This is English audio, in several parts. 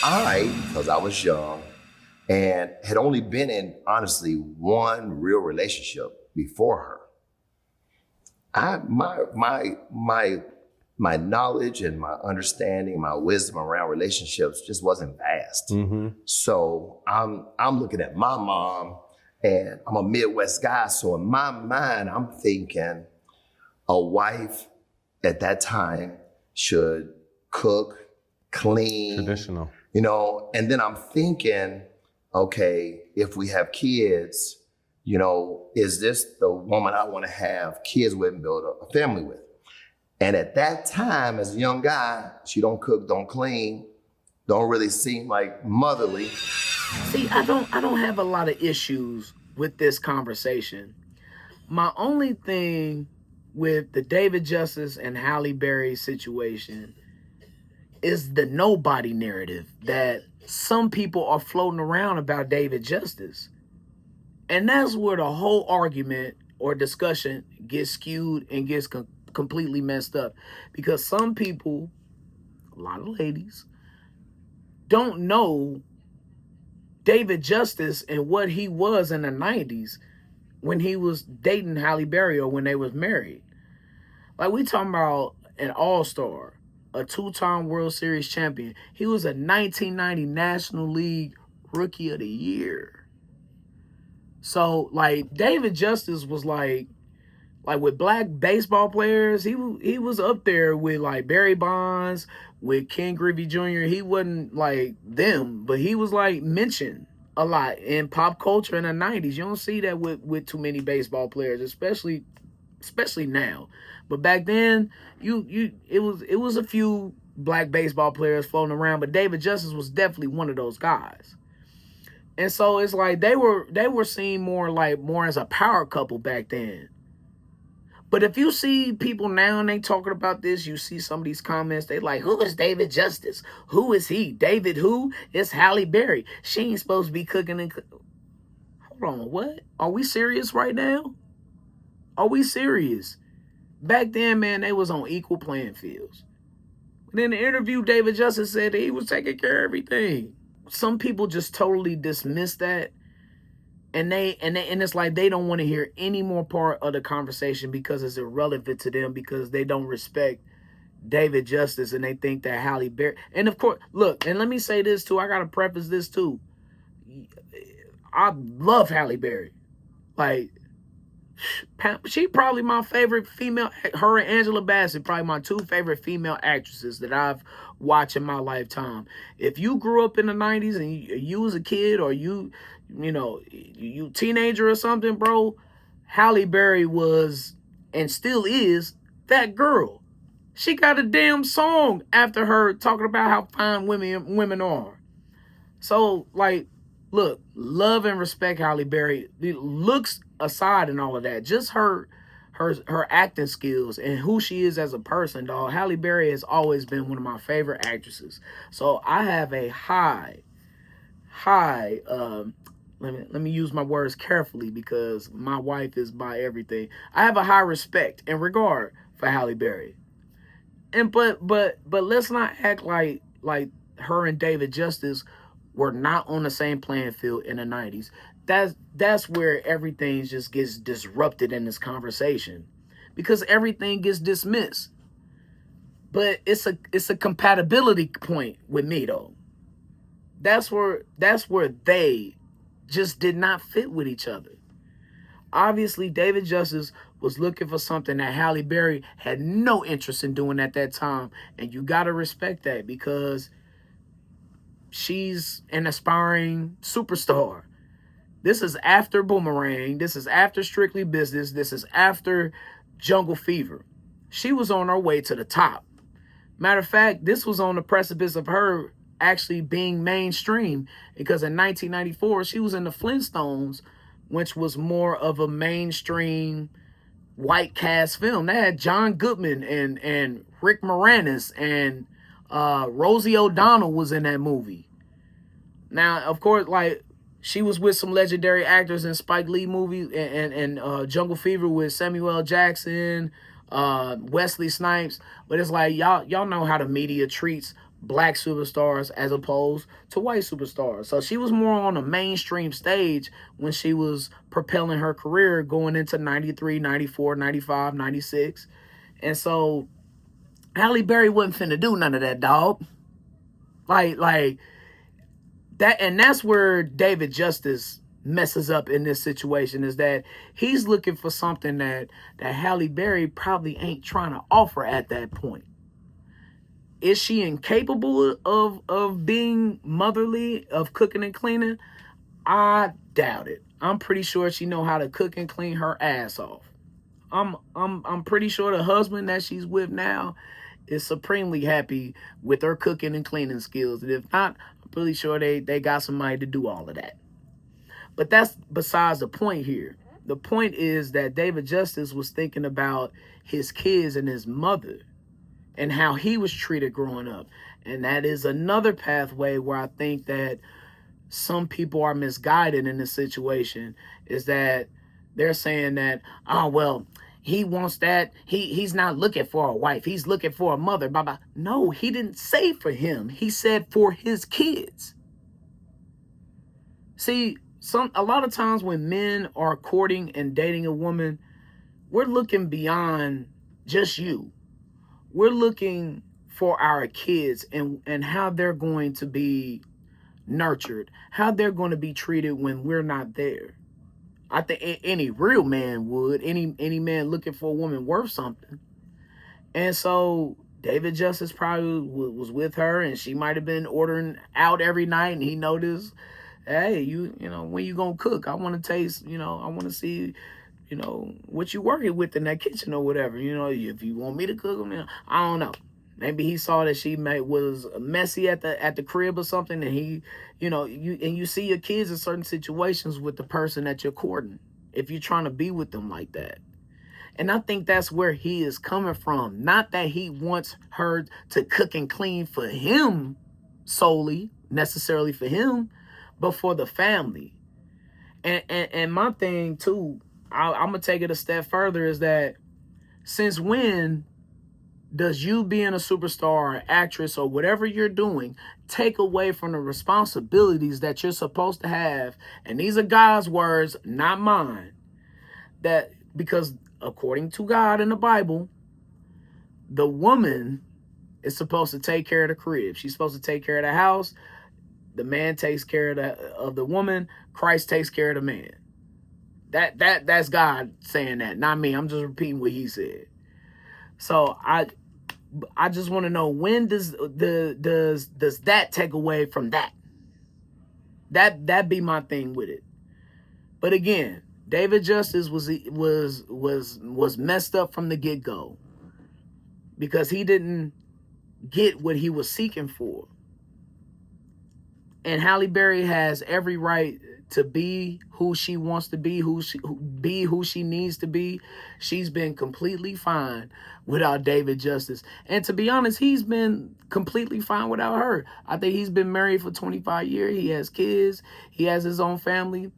Because I was young and had only been in, honestly, one real relationship before her. My knowledge and my understanding, my wisdom around relationships just wasn't vast. Mm-hmm. So I'm looking at my mom, and I'm a Midwest guy. So in my mind, I'm thinking a wife at that time should cook, clean, Traditional. And then I'm thinking, okay, if we have kids, is this the woman I want to have kids with and build a family with? And at that time, as a young guy, she don't cook, don't clean, don't really seem like motherly. See, I don't have a lot of issues with this conversation. My only thing with the David Justice and Halle Berry situation is the nobody narrative that some people are floating around about David Justice. And that's where the whole argument or discussion gets skewed and gets completely messed up. Because some people, a lot of ladies, don't know David Justice and what he was in the 90s when he was dating Halle Berry or when they was married. Like, we talking about an all-star, a two-time World Series champion. He was a 1990 National League Rookie of the Year. So, like, David Justice was like with black baseball players, he was up there with, like, Barry Bonds, with Ken Griffey Jr. He wasn't like them, but he was, like, mentioned a lot in pop culture in the 90s. You don't see that with too many baseball players, especially now. But back then, it was a few black baseball players floating around, but David Justice was definitely one of those guys. And so it's like they were seen more as a power couple back then. But if you see people now and they talking about this, you see some of these comments, they like, who is David Justice? Who is he? David who? It's Halle Berry. She ain't supposed to be cooking and hold on, what? Are we serious right now? Are we serious? Back then, man, they was on equal playing fields. But in the interview, David Justice said that he was taking care of everything. Some people just totally dismiss that. And it's like they don't want to hear any more part of the conversation because it's irrelevant to them, because they don't respect David Justice and they think that Halle Berry. And of course, look, and let me say this too. I got to preface this too. I love Halle Berry. Like, she probably my favorite female. Her and Angela Bassett, probably my two favorite female actresses that I've watched in my lifetime. If you grew up in the 90s and you was a kid, or you teenager or something, bro, Halle Berry was and still is that girl. She got a damn song after her talking about how fine women are. So, like, look, love and respect Halle Berry. Looks aside and all of that, just her acting skills and who she is as a person, dog. Halle Berry has always been one of my favorite actresses. So I have a high let me use my words carefully because my wife is by everything. I have a high respect and regard for Halle Berry. And but let's not act like her and David Justice were not on the same playing field in the 90s. That's where everything just gets disrupted in this conversation, because everything gets dismissed. But it's a compatibility point with me, though. That's where they just did not fit with each other. Obviously, David Justice was looking for something that Halle Berry had no interest in doing at that time, and you got to respect that because she's an aspiring superstar. This is after Boomerang. This is after Strictly Business. This is after Jungle Fever. She was on her way to the top. Matter of fact, this was on the precipice of her actually being mainstream, because in 1994, she was in the Flintstones, which was more of a mainstream white cast film. They had John Goodman and Rick Moranis, and Rosie O'Donnell was in that movie. Now, of course, like, she was with some legendary actors in Spike Lee movies and Jungle Fever with Samuel L. Jackson, Wesley Snipes. But it's like, y'all know how the media treats black superstars as opposed to white superstars. So she was more on a mainstream stage when she was propelling her career going into 93, 94, 95, 96. And so Halle Berry wasn't finna do none of that, dog. Like that, and that's where David Justice messes up in this situation, is that he's looking for something that Halle Berry probably ain't trying to offer at that point. Is she incapable of being motherly, of cooking and cleaning? I doubt it. I'm pretty sure she know how to cook and clean her ass off. I'm pretty sure the husband that she's with now is supremely happy with her cooking and cleaning skills. And if not, I'm pretty sure they got somebody to do all of that. But that's besides the point here. The point is that David Justice was thinking about his kids and his mother and how he was treated growing up. And that is another pathway where I think that some people are misguided in this situation, is that they're saying that, oh, well, he wants that. He's not looking for a wife. He's looking for a mother. Blah, blah. No, he didn't say for him. He said for his kids. See, a lot of times when men are courting and dating a woman, we're looking beyond just you. We're looking for our kids and how they're going to be nurtured, how they're going to be treated when we're not there. I think any real man would, any man looking for a woman worth something. And so David Justice probably was with her, and she might have been ordering out every night, and he noticed, hey, you know, when you gonna cook? I want to taste, you know, I want to see, you know, what you working with in that kitchen or whatever. You know, if you want me to cook them, I don't know. Maybe he saw that she was messy at the crib or something, and he, you know, you see your kids in certain situations with the person that you're courting, if you're trying to be with them like that. And I think that's where he is coming from. Not that he wants her to cook and clean for him solely, necessarily for him, but for the family. And my thing too, I'm gonna take it a step further, is that since when does you being a superstar or actress or whatever you're doing take away from the responsibilities that you're supposed to have? And these are God's words, not mine. That because according to God in the Bible, the woman is supposed to take care of the crib. She's supposed to take care of the house. The man takes care of the woman. Christ takes care of the man. That's God saying that, not me. I'm just repeating what he said. So I just want to know, when does that take away from that? That be my thing with it. But again, David Justice was messed up from the get-go, because he didn't get what he was seeking for. And Halle Berry has every right to be who she wants to be, who she needs to be. She's been completely fine without David Justice. And to be honest, he's been completely fine without her. I think he's been married for 25 years. He has kids. He has his own family.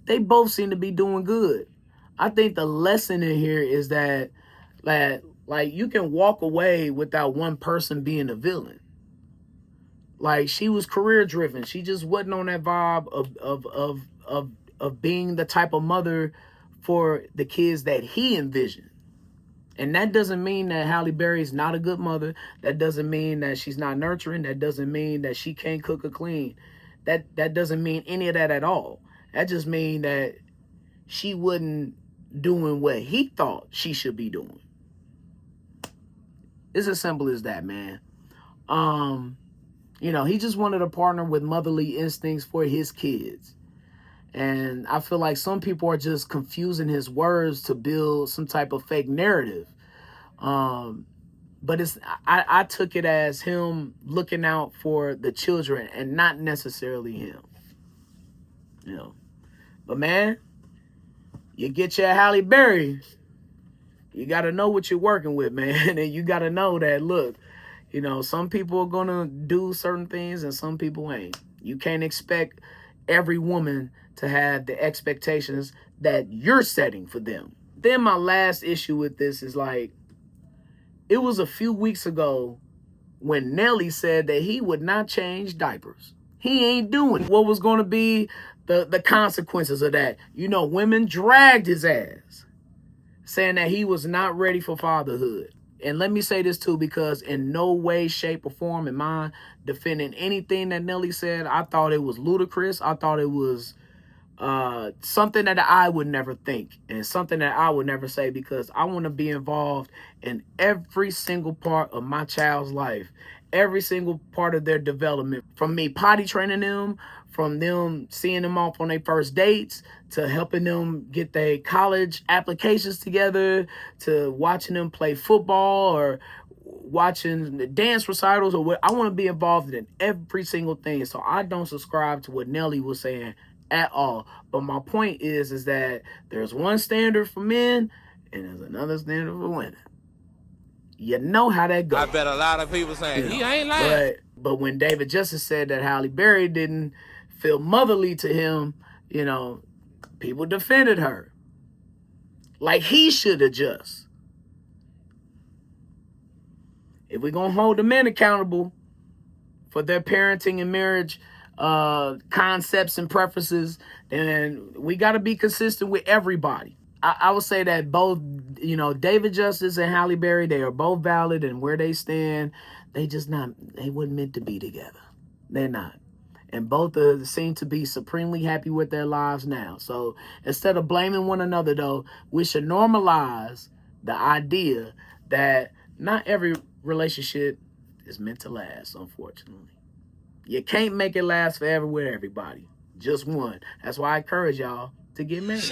They both seem to be doing good. I think the lesson in here is that, like you can walk away without one person being a villain. Like, she was career driven. She just wasn't on that vibe of being the type of mother for the kids that he envisioned. And that doesn't mean that Halle Berry is not a good mother. That doesn't mean that she's not nurturing. That doesn't mean that she can't cook or clean. That doesn't mean any of that at all. That just means that she wasn't doing what he thought she should be doing. It's as simple as that, man. You know, he just wanted to partner with motherly instincts for his kids. And I feel like some people are just confusing his words to build some type of fake narrative. But I took it as him looking out for the children and not necessarily him. You know. But man, you get your Halle Berry, you got to know what you're working with, man. And you got to know that, look, you know, some people are going to do certain things and some people ain't. You can't expect every woman to have the expectations that you're setting for them. Then my last issue with this is, like, it was a few weeks ago when Nelly said that he would not change diapers. He ain't doing it. What was going to be the consequences of that? You know, women dragged his ass, saying that he was not ready for fatherhood. And let me say this too, because in no way, shape, or form am I defending anything that Nelly said. I thought it was ludicrous. I thought it was something that I would never think and something that I would never say, because I want to be involved in every single part of my child's life, every single part of their development, from me potty training them, from them seeing them off on their first dates, to helping them get their college applications together, to watching them play football or watching the dance recitals, or what. I want to be involved in every single thing. So I don't subscribe to what Nelly was saying at all. But my point is that there's one standard for men and there's another standard for women. You know how that goes. I bet a lot of people saying he ain't lying. But when David Justice said that Halle Berry didn't feel motherly to him, you know, people defended her like he should adjust. If we're gonna hold the men accountable for their parenting and marriage concepts and preferences, then we got to be consistent with everybody. I would say that both, you know, David Justice and Halle Berry, they are both valid in where they stand. They weren't meant to be together. They're not. And both seem to be supremely happy with their lives now. So instead of blaming one another, though, we should normalize the idea that not every relationship is meant to last, unfortunately. You can't make it last forever with everybody. Just one. That's why I encourage y'all to get married.